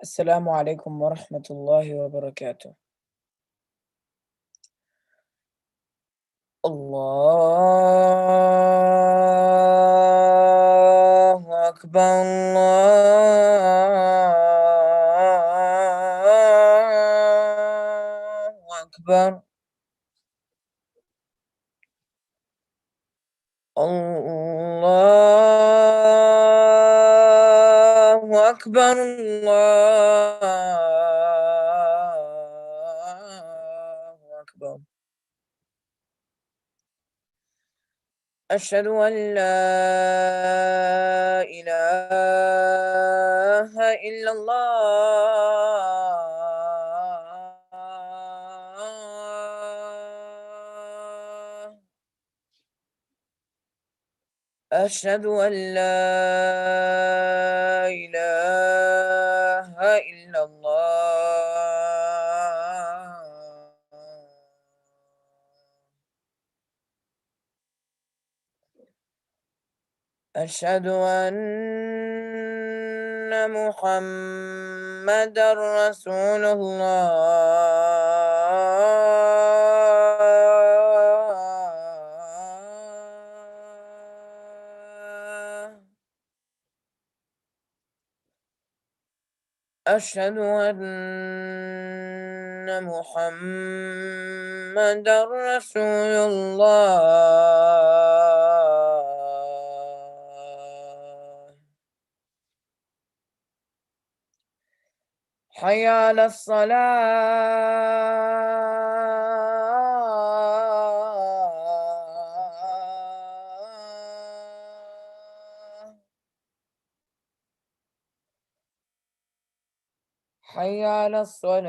السلام عليكم ورحمة الله وبركاته. الله أكبر، الله أكبر، الله أكبر، الله أكبر. أشهد أن لا إله إلا الله. أشهد أن لا إله إلا الله. أشهد أن محمدا رسول الله. أشهد أن محمدا رسول الله. حي على الصلاة. حي على الصلاة.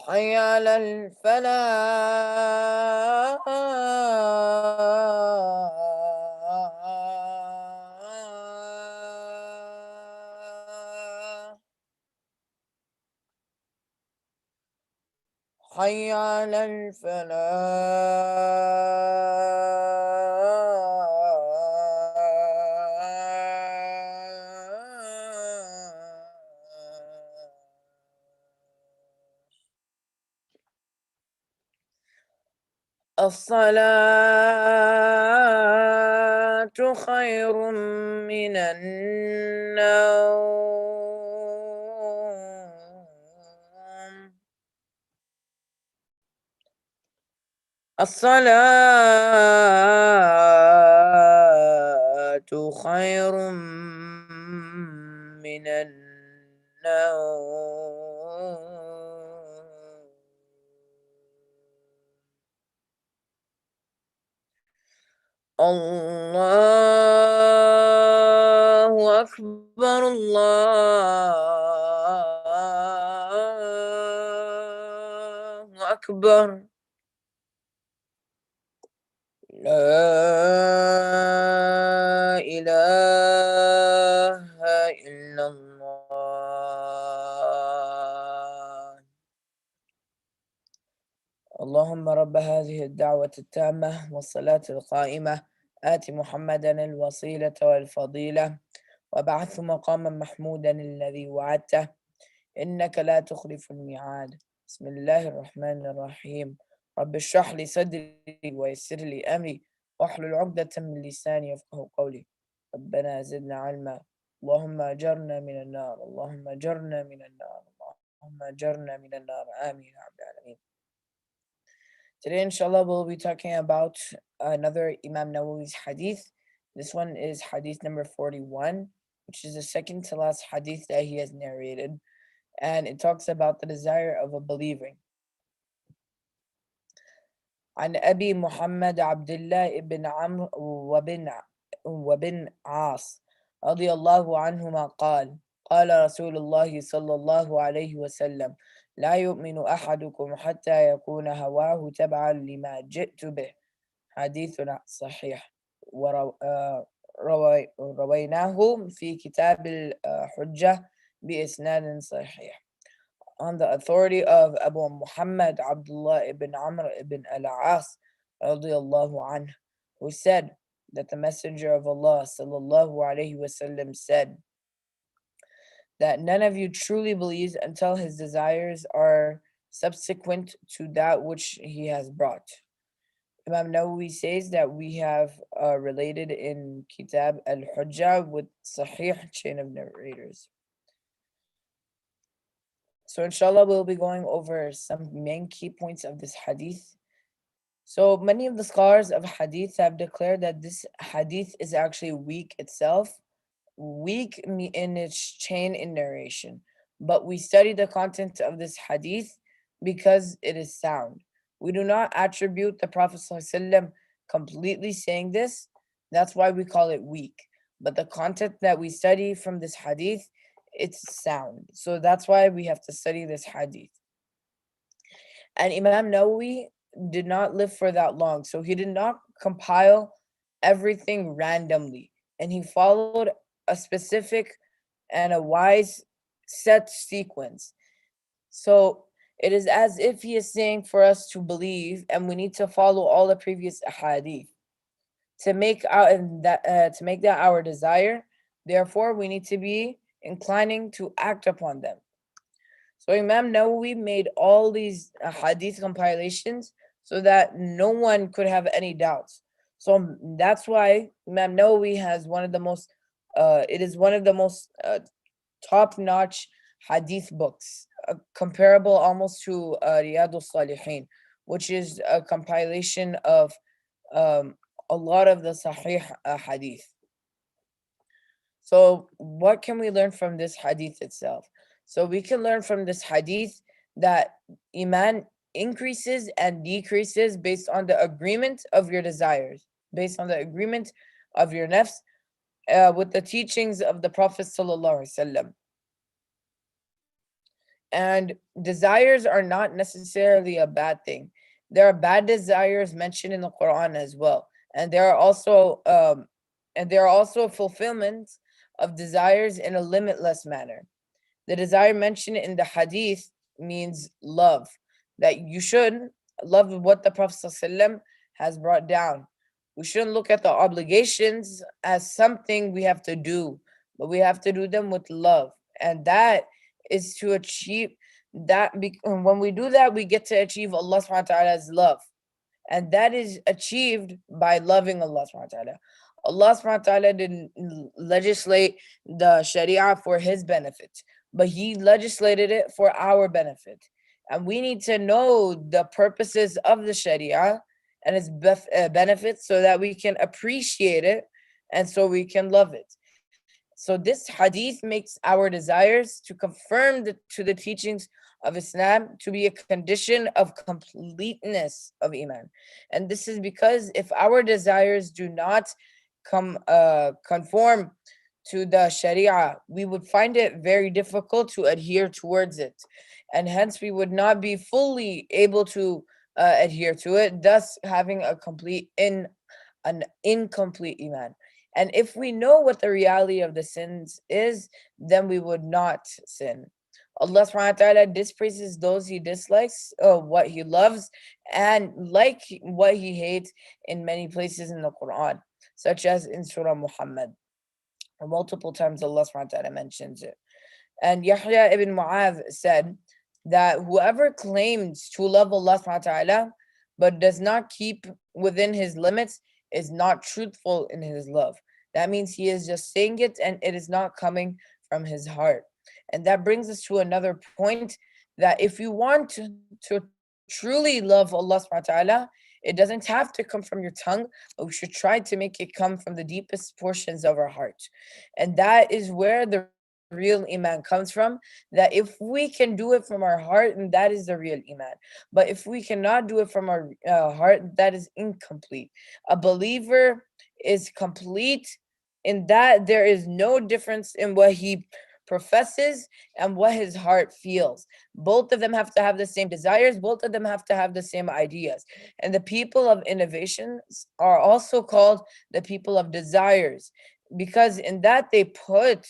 حي على الفلاح. حي على الفلاح. الصلاة خير من النوم. الصلاة خير من النوم. الله أكبر، الله أكبر. لا إله إلا الله. اللهم رب هذه الدعوة التامة والصلاة القائمة آت محمدا الوسيلة والفضيلة وابعثه مقاما محمودا الذي وعدته إنك لا تخلف الميعاد. بسم الله الرحمن الرحيم. رب اشرح لي صدري ويسر لي أمري واحلل عقدة من لساني يفقه قولي. ربنا زدنا علما. اللهم أجرنا من النار، اللهم أجرنا من النار، اللهم أجرنا من النار، آمين يا رب العالمين. Today, inshallah, we'll be talking about another Imam Nawawi's hadith. This one is hadith number 41, which is the second to last hadith that he has narrated. And it talks about the desire of a believer. عن أبي محمد عبد الله بن عمرو وبن عاص رضي الله عنهما قال قال رسول الله صلى الله عليه وسلم لا يؤمن أحدكم حتى يكون هواه تبعا لما جئت به. حديث صحيح. رويناه في كتاب الحجة بإسناد صحيح. On the authority of Abu Muhammad Abdullah ibn Amr ibn al-As radiyallahu anhu, who said that the Messenger of Allah sallallahu alayhi wasallam said that none of you truly believes until his desires are subsequent to that which he has brought. Imam Nawawi says that we have related in Kitab al-Hujjah with Sahih chain of narrators. So inshallah we'll be going over some main key points of this hadith. So many of the scholars of hadith have declared that this hadith is actually weak itself, weak in its chain in narration. But we study the content of this hadith because it is sound. We do not attribute the Prophet ﷺ completely saying this. That's why we call it weak. But the content that we study from this hadith, it's sound. So that's why we have to study this hadith. And Imam Nawawi did not live for that long. So he did not compile everything randomly. And he followed a specific and a wise set sequence. So it is as if he is saying for us to believe, and we need to follow all the previous ahadith to make that our desire. Therefore, we need to be inclining to act upon them. So Imam Nawawi made all these hadith compilations so that no one could have any doubts. So that's why Imam Nawawi has one of the most, it is one of the most top-notch hadith books, comparable almost to Riyadh al-Salihin, which is a compilation of a lot of the Sahih hadith. So what can we learn from this hadith itself? So we can learn from this hadith that Iman increases and decreases based on the agreement of your desires, based on the agreement of your nafs with the teachings of the Prophet sallallahu alaihi wasallam. And desires are not necessarily a bad thing. There are bad desires mentioned in the Quran as well, and there are also fulfillments of desires in a limitless manner. The desire mentioned in the hadith means love, that you should love what the Prophet ﷺ has brought down. We shouldn't look at the obligations as something we have to do, but we have to do them with love. And that is to achieve that. When we do that, we get to achieve Allah subhanahu wa ta'ala's love. And that is achieved by loving Allah subhanahu wa ta'ala. Allah subhanahu wa ta'ala didn't legislate the Sharia for his benefit, but he legislated it for our benefit. And we need to know the purposes of the Sharia and its benefits so that we can appreciate it and so we can love it. So this hadith makes our desires to conform to the teachings of Islam to be a condition of completeness of Iman. And this is because if our desires do not conform to the Sharia, we would find it very difficult to adhere towards it. And hence we would not be fully able to adhere to it, thus having an incomplete Iman. And if we know what the reality of the sins is, then we would not sin. Allah subhanahu wa ta'ala dispraises those he dislikes, what he loves, and like what he hates in many places in the Quran, such as in Surah Muhammad. Multiple times Allah subhanahu wa ta'ala mentions it. And Yahya ibn Mu'adh said that whoever claims to love Allah subhanahu wa ta'ala but does not keep within his limits is not truthful in his love. That means he is just saying it and it is not coming from his heart. And that brings us to another point, that if you want to truly love Allah subhanahu wa ta'ala, it doesn't have to come from your tongue, but we should try to make it come from the deepest portions of our heart. And that is where the real Iman comes from, that if we can do it from our heart, and that is the real Iman. But if we cannot do it from our heart, that is incomplete. A believer is complete in that there is no difference in what he professes and what his heart feels. Both of them have to have the same desires, both of them have to have the same ideas. And the people of innovations are also called the people of desires, because in that they put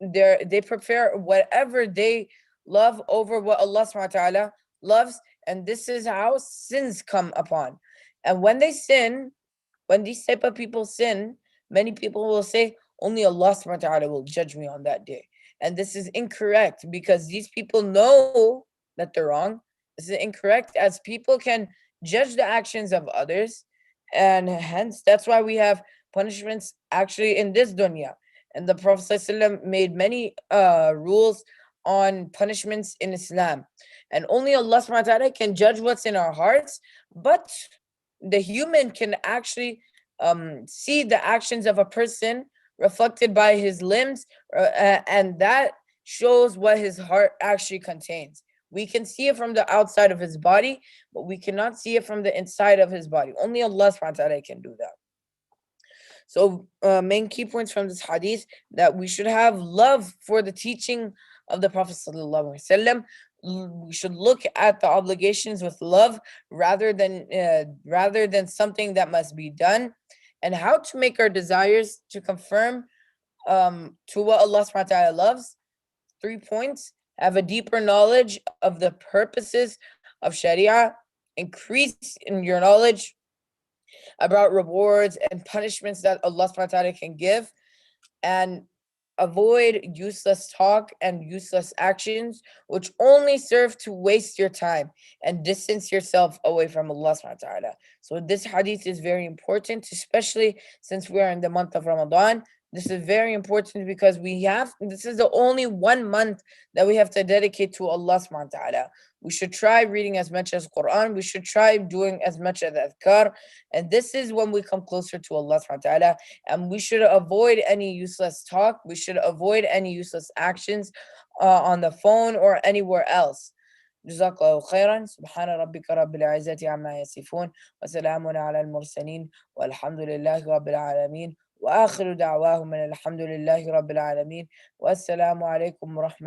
they prefer whatever they love over what Allah subhanahu wa ta'ala loves, and this is how sins come upon. And when they sin, when these type of people sin, many people will say, only Allah subhanahu wa ta'ala will judge me on that day. And this is incorrect because these people know that they're wrong. This is incorrect as people can judge the actions of others. And hence, that's why we have punishments actually in this dunya. And the Prophet ﷺ made many rules on punishments in Islam. And only Allah subhanahu wa ta'ala can judge what's in our hearts. But the human can actually see the actions of a person reflected by his limbs, and that shows what his heart actually contains. We can see it from the outside of his body, but we cannot see it from the inside of his body. Only Allah subhanahu wa ta'ala can do that. So, main key points from this hadith, that we should have love for the teaching of the Prophet sallallahu alaihi wasallam. We should look at the obligations with love rather than something that must be done, and how to make our desires to conform to what Allah subhanahu wa ta'ala loves. 3 points: have a deeper knowledge of the purposes of Sharia, increase in your knowledge about rewards and punishments that Allah subhanahu wa ta'ala can give, and avoid useless talk and useless actions which only serve to waste your time and distance yourself away from Allah subhanahu wa ta'ala. So this hadith is very important, especially since we are in the month of Ramadan. This is very important because this is the only 1 month that we have to dedicate to Allah subhanahu wa ta'ala. We should try reading as much as Quran. We should try doing as much as adhkar. And this is when we come closer to Allah subhanahu wa ta'ala. And we should avoid any useless talk. We should avoid any useless actions on the phone or anywhere else. جزاك الله خيرا. سبحان ربك رب العزة عما يصفون وسلام على المرسلين والحمد لله رب العالمين وآخر دعواهم من الحمد لله رب العالمين والسلام عليكم ورحمة